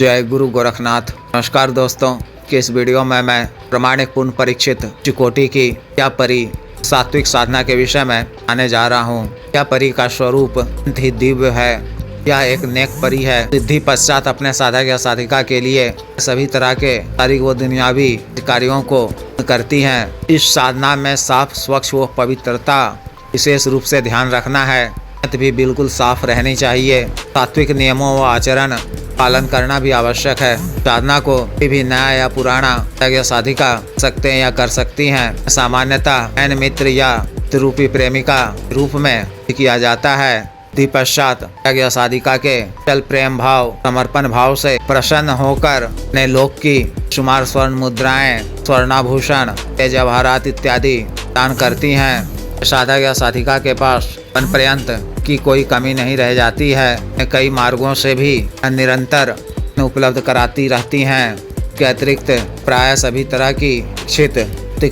जय गुरु गोरखनाथ। नमस्कार दोस्तों, कि इस वीडियो में मैं प्रमाणिक पूर्ण परीक्षित चिकोटी की क्या परी सात्विक साधना के विषय में आने जा रहा हूँ। क्या परी का स्वरूप दिव्य है। यह एक नेक परी है। सिद्धि पश्चात अपने साधक या साधिका के लिए सभी तरह के शारीरिक व दुनियावी कार्यों को करती हैं। इस साधना में साफ स्वच्छ व पवित्रता विशेष रूप से ध्यान रखना है। नियत भी बिल्कुल साफ रहनी चाहिए। सात्विक नियमों व आचरण पालन करना भी आवश्यक है। साधना को भी नया या पुराना या साधिका सकते हैं या कर सकती हैं। सामान्यतः एन मित्र या रूपी प्रेमिका रूप में किया जाता है। पश्चात या साधिका के चल प्रेम भाव समर्पण भाव से प्रसन्न होकर ने लोक की शुमार स्वर्ण मुद्राएं, स्वर्णाभूषण, जवाहरात इत्यादि दान करती हैं। साधक या साधिका के पास वन पर्यंत की कोई कमी नहीं रह जाती है। कई मार्गों से भी निरंतर उपलब्ध कराती रहती हैं। के अतिरिक्त प्राय सभी तरह की क्षित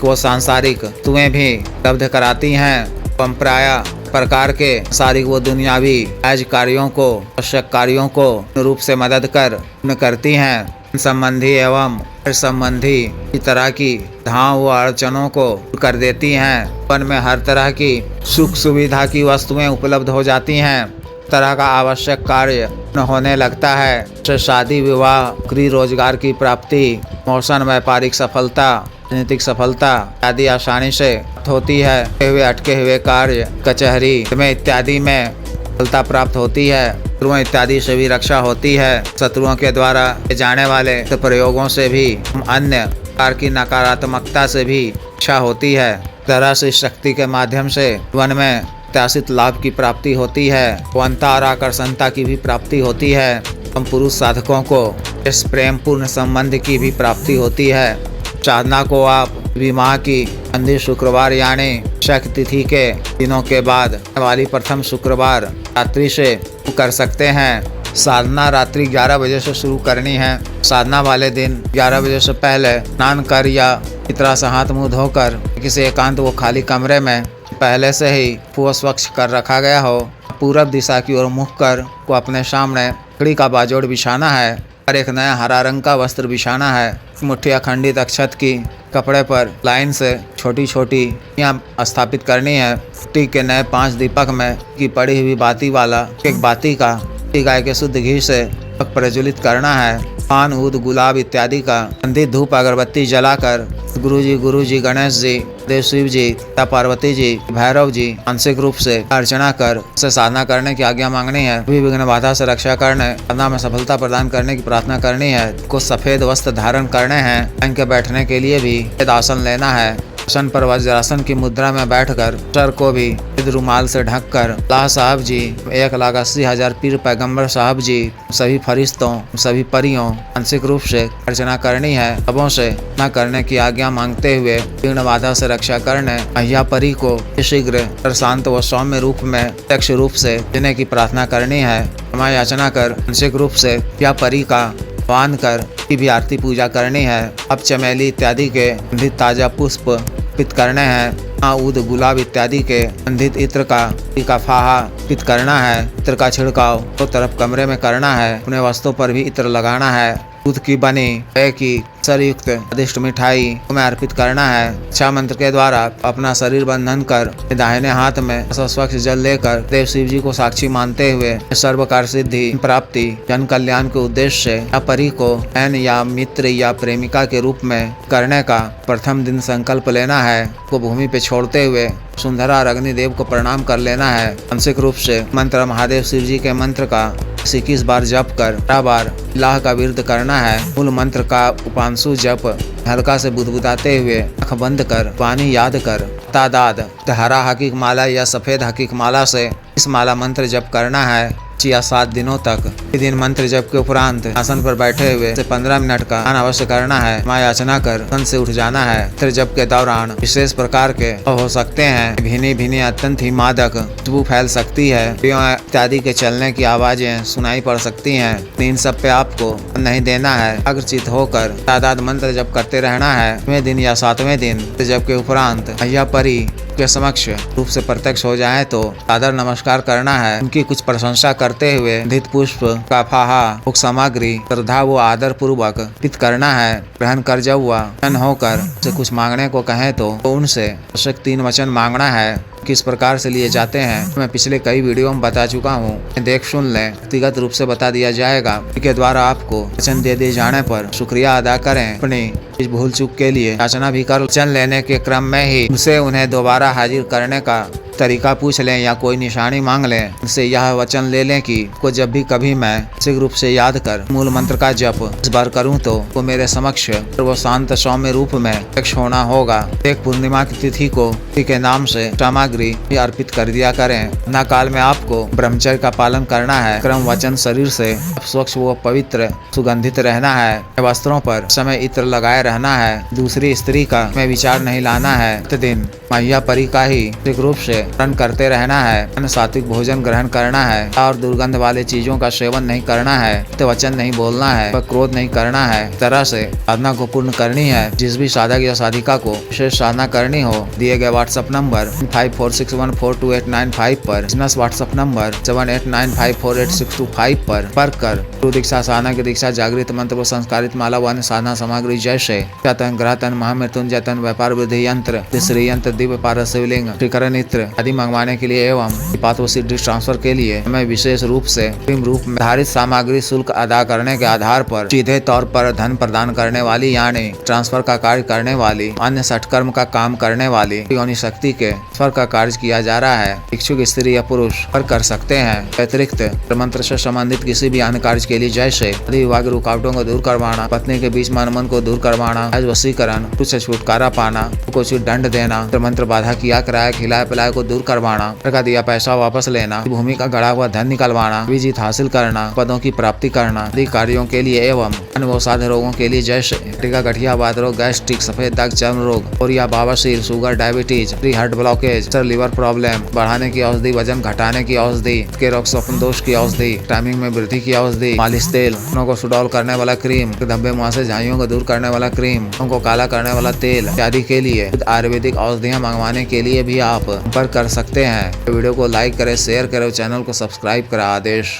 व सांसारिक वस्तुएं भी उपलब्ध कराती हैं। हम प्राय प्रकार के शारीरिक व दुनियावी आज कार्यों को आवश्यक कार्यों को रूप से मदद करती हैं। संबंधी एवं संबंधी की तरह की धाव व अड़चनों को कर देती हैं। वन में हर तरह की सुख सुविधा की वस्तुएं उपलब्ध हो जाती हैं। तरह का आवश्यक कार्य न होने लगता है। शादी विवाह गृह रोजगार की प्राप्ति, मौसम व्यापारिक सफलता, राजनीतिक सफलता आदि आसानी से होती है। अटके हुए कार्य कचहरी में इत्यादि में सफलता प्राप्त होती है। शत्रुओं इत्यादि से भी रक्षा होती है। शत्रुओं के द्वारा जाने वाले प्रयोगों से भी अन्य प्रकार की नकारात्मकता से भी रक्षा होती है। तरह से शक्ति के माध्यम से वन में प्रत्याशित लाभ की प्राप्ति होती है। वनता और आकर्षणता की भी प्राप्ति होती है। हम पुरुष साधकों को इस प्रेम पूर्ण संबंध की भी प्राप्ति होती है। साधना को आप विवाह की अंतिम शुक्रवार यानी शक तिथि के दिनों के बाद वाली प्रथम शुक्रवार रात्रि से कर सकते हैं। साधना रात्रि 11 बजे से शुरू करनी है। साधना वाले दिन 11 बजे से पहले स्नान कर या इतना से हाथ मुंह धोकर किसी एकांत व खाली कमरे में पहले से ही पूरा स्वच्छ कर रखा गया हो। पूरब दिशा की ओर मुख कर को अपने सामने लकड़ी का बाजोड़ बिछाना है और एक नया हरा रंग का वस्त्र बिछाना है। मुट्ठी अखंडित अक्षत की कपड़े पर लाइन से छोटी छोटी यहाँ स्थापित करनी है। मिट्टी के नए 5 दीपक में की पड़ी हुई बाती वाला एक बाती का गाय के शुद्ध घी से प्रज्वलित करना है। पान ऊद गुलाब इत्यादि का गंधित धूप अगरबत्ती जलाकर गुरु जी गणेश जी देव शिव जी तथा पार्वती जी भैरव जी मानसिक रूप से अर्चना कर से साधना करने की आज्ञा मांगनी है। विघ्न बाधा से रक्षा करने साधना में सफलता प्रदान करने की प्रार्थना करनी है। कुछ सफेद वस्त्र धारण करने हैं। बैंक के बैठने के लिए भी आसन लेना है। आसन पर वज्रासन की मुद्रा में बैठकर सर को भी रुमाल से ढककर अल्लाह साहब जी 1,80,000 पीर पैगंबर साहब जी सभी फरिश्तों सभी परियों मानसिक रूप से अर्चना करनी है। सबों से न करने की आज्ञा मांगते हुए विघ्न बाधा से रक्षा करने अय्या परी को शीघ्र शांत व सौम्य रूप में प्रत्यक्ष रूप से देने की प्रार्थना करनी है। क्षमा याचना कर मानसिक रूप से यह परी का आह्वान कर भी आरती पूजा करनी है। अब चमेली इत्यादि के ताजा पुष्प अर्पित करने हैं। ऊद गुलाब इत्यादि के गंधित इत्र का फाहा अर्पित करना है। इत्र का छिड़काव 2 तरफ कमरे में करना है। अपने वस्तुओं पर भी इत्र लगाना है। दूध की बनी की सरयुक्त स्वादिष्ट मिठाई में अर्पित करना है। इच्छा मंत्र के द्वारा अपना शरीर बंधन कर दाहिने हाथ में स्वच्छ जल लेकर देव शिव जी को साक्षी मानते हुए सर्व कार्य सिद्धि प्राप्ति जन कल्याण के उद्देश्य से या परी को एन या मित्र या प्रेमिका के रूप में करने का प्रथम दिन संकल्प लेना है। को भूमि पे छोड़ते हुए सुंदरा और अग्निदेव को प्रणाम कर लेना है। मानसिक रूप से मंत्र महादेव शिव जी के मंत्र का 21 बार जप कर 12 बार इलाह का विरुद्ध करना है। मूल मंत्र का उपांशु जप हल्का से बुदबुदाते हुए आँख बंद कर वाणी याद कर तादाद हरा हकीक माला या सफेद हकीक माला से इस माला मंत्र जप करना है। 7 दिनों तक दिन मंत्र जप के उपरांत आसन पर बैठे हुए 15 मिनट का ध्यान अवश्य करना है। माँ याचना कर ध्यान से उठ जाना है। मंत्र जप के दौरान विशेष प्रकार के हो सकते हैं। भीनी भीनी अत्यंत ही मादक खुशबू फैल सकती है। इत्यादि के चलने की आवाजें सुनाई पड़ सकती हैं। इन सब पे आपको नहीं देना है। अग्रचित होकर तादाद मंत्र जप करते रहना है। 6वें दिन या 7वें दिन जप के उपरांत अय्या परी के समक्ष रूप से प्रत्यक्ष हो जाए तो आदर नमस्कार करना है। उनकी कुछ प्रशंसा करते हुए धित पुष्प का फाहा भोग सामग्री श्रद्धा व आदर पूर्वक अर्पित करना है। ग्रहण कर जब वह होकर से कुछ मांगने को कहे तो उनसे आवश्यक 3 वचन मांगना है। किस प्रकार से लिए जाते हैं मैं पिछले कई वीडियो में बता चुका हूँ, देख सुन लें। व्यक्तिगत रूप से बता दिया जाएगा। के द्वारा आपको वचन दे दिए जाने पर शुक्रिया अदा करें। अपनी इस भूल चूक के लिए याचना भी कर। वचन लेने के क्रम में ही उनसे उन्हें दोबारा हाजिर करने का तरीका पूछ लें या कोई निशानी मांग लें। उनसे यह वचन ले लें कि को जब भी कभी मैं मानसिक रूप से याद कर मूल मंत्र का जप इस बार करूं तो वो मेरे समक्ष वो शांत सौम्य रूप में प्रत्यक्ष होना होगा। एक पूर्णिमा की तिथि को के नाम से सामग्री अर्पित कर दिया करें। न काल में आपको ब्रह्मचर्य का पालन करना है। क्रम वचन शरीर से स्वच्छ व पवित्र सुगंधित रहना है। वस्त्रों पर समय इत्र लगाए रहना है। दूसरी स्त्री का में विचार नहीं लाना है। दिन मैया परी का ही रूप से रन करते रहना है। सात्विक भोजन ग्रहण करना है और दुर्गंध वाले चीजों का सेवन नहीं करना है। तो वचन नहीं बोलना है, क्रोध नहीं करना है। तरह से साधना को पूर्ण करनी है। जिस भी साधक या साधिका को विशेष साधना करनी हो दिए गए व्हाट्सएप नंबर 5461428995 पर, बिजनेस व्हाट्सएप नंबर 78954862 पर संपर्क कर गुरु दीक्षा साधना की दीक्षा जागृत मंत्र व संस्कारित माला व अन्य साधना सामग्री जैसे तन ग्रह तन महामृत्युंजय तन व्यापार वृद्धि यंत्र श्री यंत्र दिव्य पारस शिवलिंग श्रीकरण इत्र आदि मंगवाने के लिए एवं पात्र सिद्धि ट्रांसफर के लिए हमें विशेष रूप से रूप में निर्धारित सामग्री शुल्क अदा करने के आधार पर सीधे तौर पर धन प्रदान करने वाली यानी ट्रांसफर का कार्य करने वाली अन्य सटकर्म का काम करने वाली योनि शक्ति के स्वर का कार्य किया जा रहा है। इच्छुक स्त्री या पुरुष पर कर सकते हैं। अतिरिक्त मंत्र से संबंधित किसी भी अन्य कार्य के लिए जैसे विभाग रुकावटों को दूर करवाना, पत्नी के बीच मन को दूर करवाना, वशीकरण, कुछ छुटकारा पाना, कुछ दंड देना, मंत्र बाधा किया कराया खिलाए पिलाए को दूर करवाना, का दिया पैसा वापस लेना, भूमि का गड़ा हुआ धन निकलवाना, विजित हासिल करना, पदों की प्राप्ति करना आदि कार्यों के लिए एवं अन्य रोगों के लिए जैसे टीका गठिया वात रोग, गैस्ट्रिक, सफेद दाग, चर्म रोग और या बवासीर, sugar, diabetes, heart blockage, liver problem बढ़ाने की औषधि, वजन घटाने की औषधि, के रोग स्वप्न दोष की औषधि, टाइमिंग में वृद्धि की औषधि, मालिश तेल, को सुडौल करने वाला क्रीम, धब्बे मुंह से झाइयों को दूर करने वाला क्रीम, उनको काला करने वाला तेल इत्यादि के लिए आयुर्वेदिक औषधियाँ मंगवाने के लिए भी आप संपर्क कर सकते हैं। वीडियो को लाइक करें, शेयर करें, चैनल को सब्सक्राइब करें। आदेश।